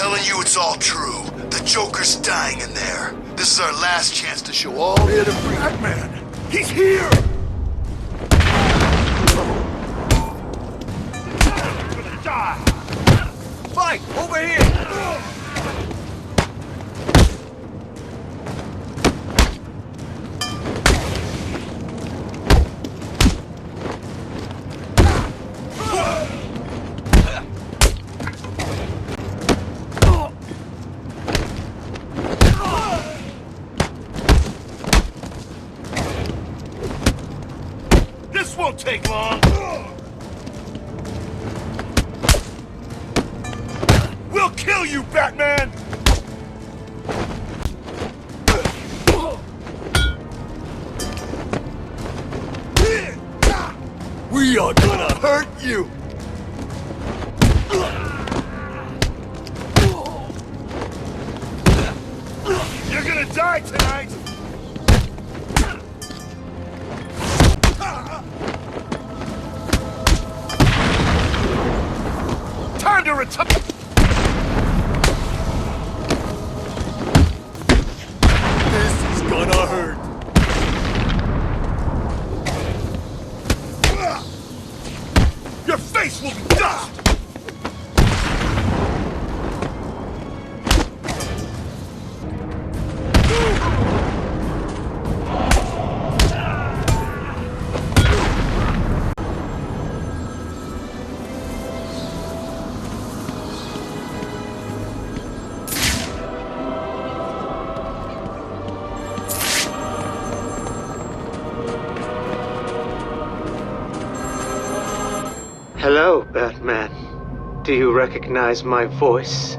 telling you it's all true. The Joker's dying in there. This is our last chance to show all the other Batman. He's here! You're gonna die! Fight! Over here! Won't take long. We'll kill you, Batman! We are gonna hurt you! You're gonna die tonight! Time to retire! This is gonna hurt! Your face will be dust! Hello, Batman. Do you recognize my voice?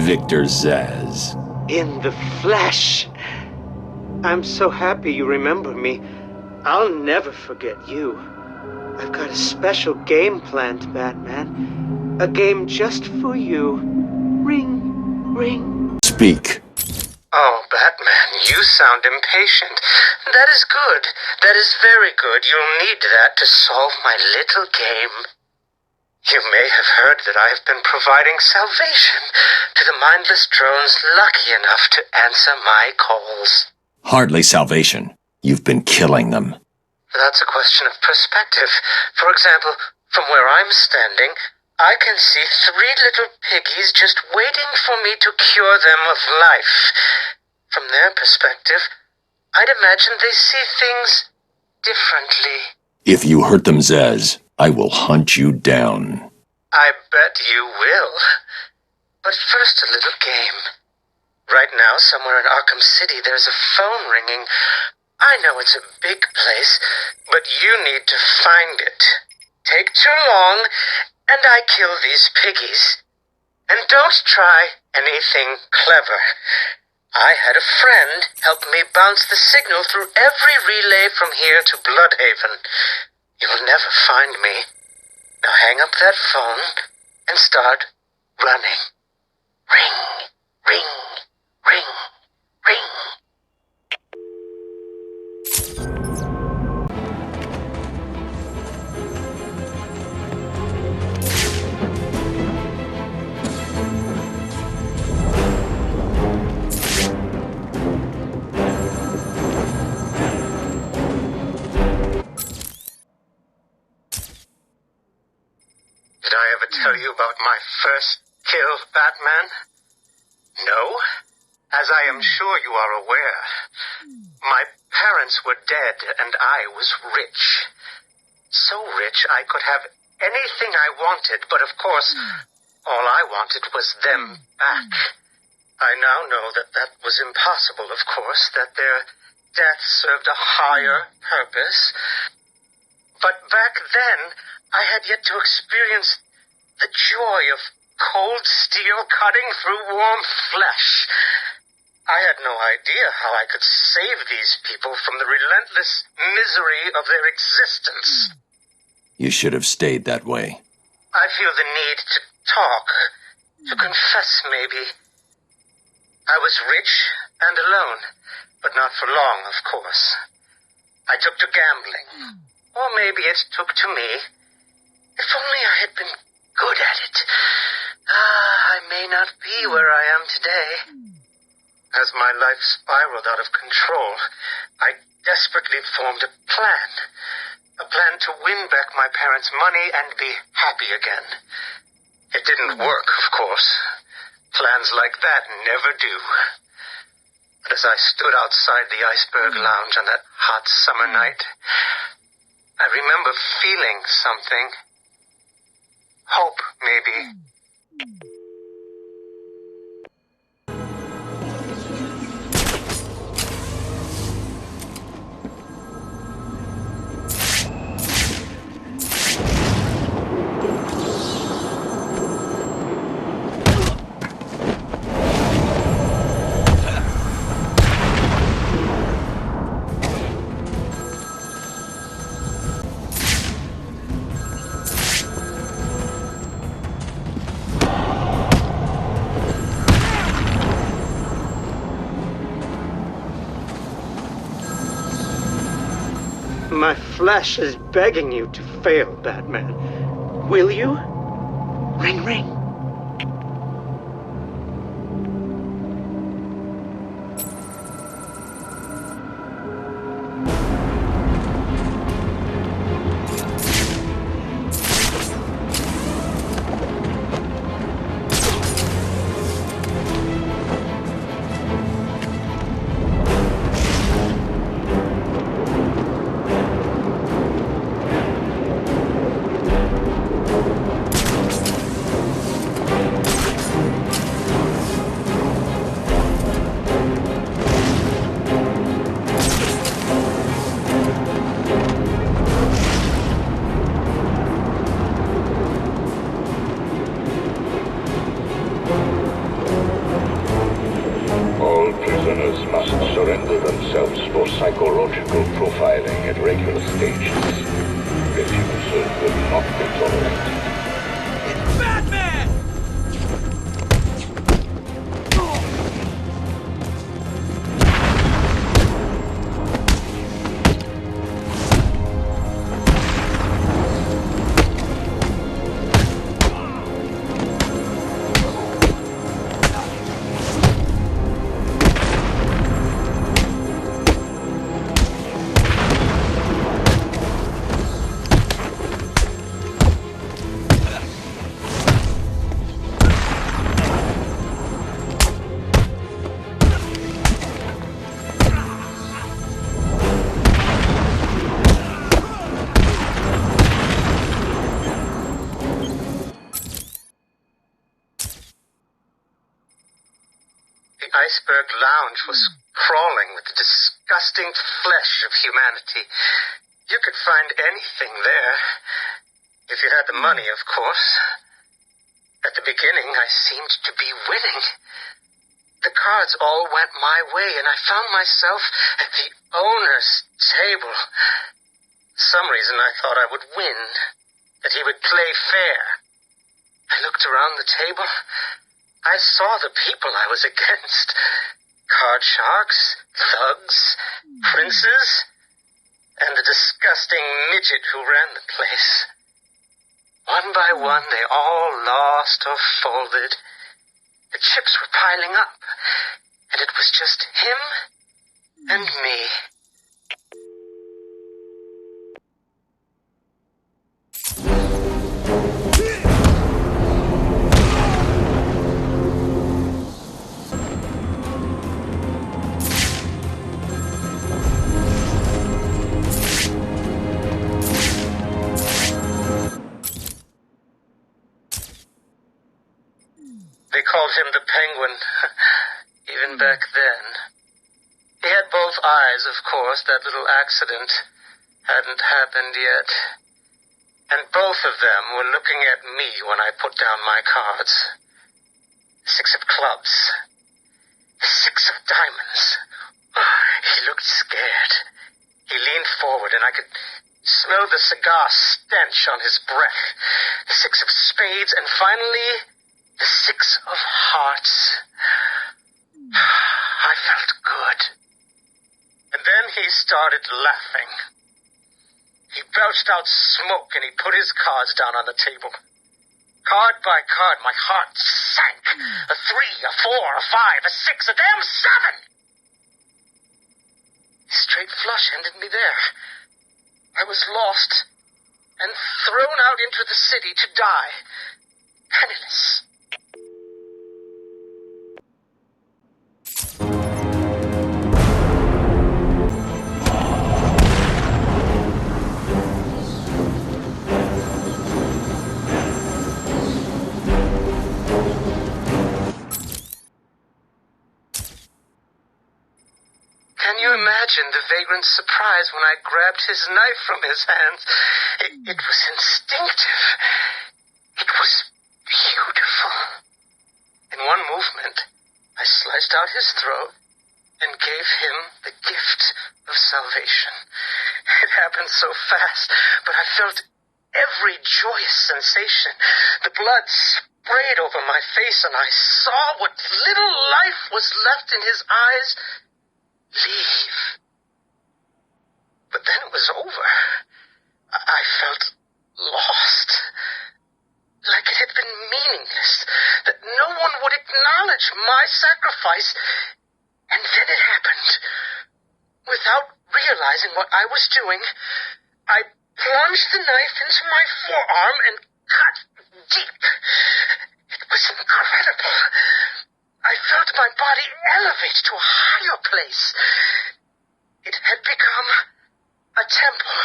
Victor Zsasz. In the flesh! I'm so happy you remember me. I'll never forget you. I've got a special game planned, Batman. A game just for you. Ring, ring. Speak. Oh, Batman, you sound impatient. That is good. That is very good. You'll need that to solve my little game. You may have heard that I have been providing salvation to the mindless drones lucky enough to answer my calls. Hardly salvation. You've been killing them. That's a question of perspective. For example, from where I'm standing, I can see 3 little piggies just waiting for me to cure them of life. From their perspective, I'd imagine they see things differently. If you hurt them, Zsasz, I will hunt you down. I bet you will. But first, a little game. Right now, somewhere in Arkham City, there's a phone ringing. I know it's a big place, but you need to find it. Take too long, and I kill these piggies. And don't try anything clever. I had a friend help me bounce the signal through every relay from here to Bloodhaven. You'll never find me. Now hang up that phone and start running. Ring, ring, ring, ring. Did I ever tell you about my first kill, Batman? No? As I am sure you are aware, my parents were dead and I was rich. So rich I could have anything I wanted, but of course, all I wanted was them back. I now know that that was impossible, of course, that their death served a higher purpose. But back then, I had yet to experience the joy of cold steel cutting through warm flesh. I had no idea how I could save these people from the relentless misery of their existence. You should have stayed that way. I feel the need to talk, to confess maybe. I was rich and alone, but not for long, of course. I took to gambling, or maybe it took to me. If only I had been good at it. I may not not be where I am today. As my life spiraled out of control, I desperately formed a plan. A plan to win back my parents' money and be happy again. It didn't work, of course. Plans like that never do. But as I stood outside the Iceberg Lounge on that hot summer night, I remember feeling something. Hope, maybe. My flesh is begging you to fail, Batman. Will you? Ring, ring. Surrender themselves for psychological profiling at regular stages. Refusal will not be tolerated. It's Batman! The Iceberg Lounge was crawling with the disgusting flesh of humanity. You could find anything there. If you had the money, of course. At the beginning, I seemed to be winning. The cards all went my way, and I found myself at the owner's table. For some reason, I thought I would win, that he would play fair. I looked around the table. I saw the people I was against. Card sharks, thugs, princes, and the disgusting midget who ran the place. One by one, they all lost or folded. The chips were piling up, and it was just him and me. They called him the Penguin, even back then. He had both eyes, of course. That little accident hadn't happened yet. And both of them were looking at me when I put down my cards. The 6 of clubs. The 6 of diamonds. He looked scared. He leaned forward, and I could smell the cigar stench on his breath. The 6 of spades, and finally, the 6 of hearts. I felt good. And then he started laughing. He belched out smoke, and he put his cards down on the table. Card by card, my heart sank. A 3, a 4, a 5, a 6, a damn 7! Straight flush ended me there. I was lost and thrown out into the city to die. Penniless. Can you imagine the vagrant's surprise when I grabbed his knife from his hands? It was instinctive. It was beautiful. In one movement, I sliced out his throat and gave him the gift of salvation. It happened so fast, but I felt every joyous sensation. The blood sprayed over my face, and I saw what little life was left in his eyes leave. But then it was over. I felt lost. Like it had been meaningless. That no one would acknowledge my sacrifice. And then it happened. Without realizing what I was doing, I plunged the knife into my forearm and cut deep. It was incredible. I felt my body elevate to a higher place. It had become a temple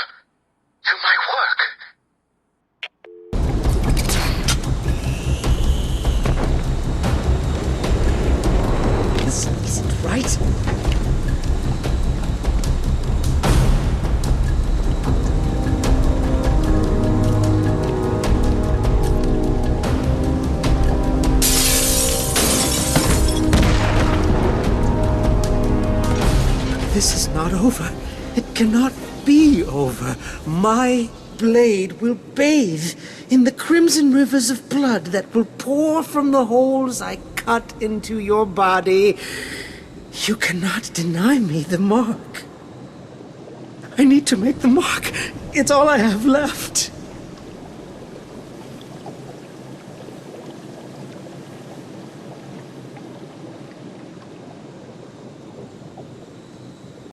to my work. This isn't right. This is not over. It cannot be over. My blade will bathe in the crimson rivers of blood that will pour from the holes I cut into your body. You cannot deny me the mark. I need to make the mark. It's all I have left.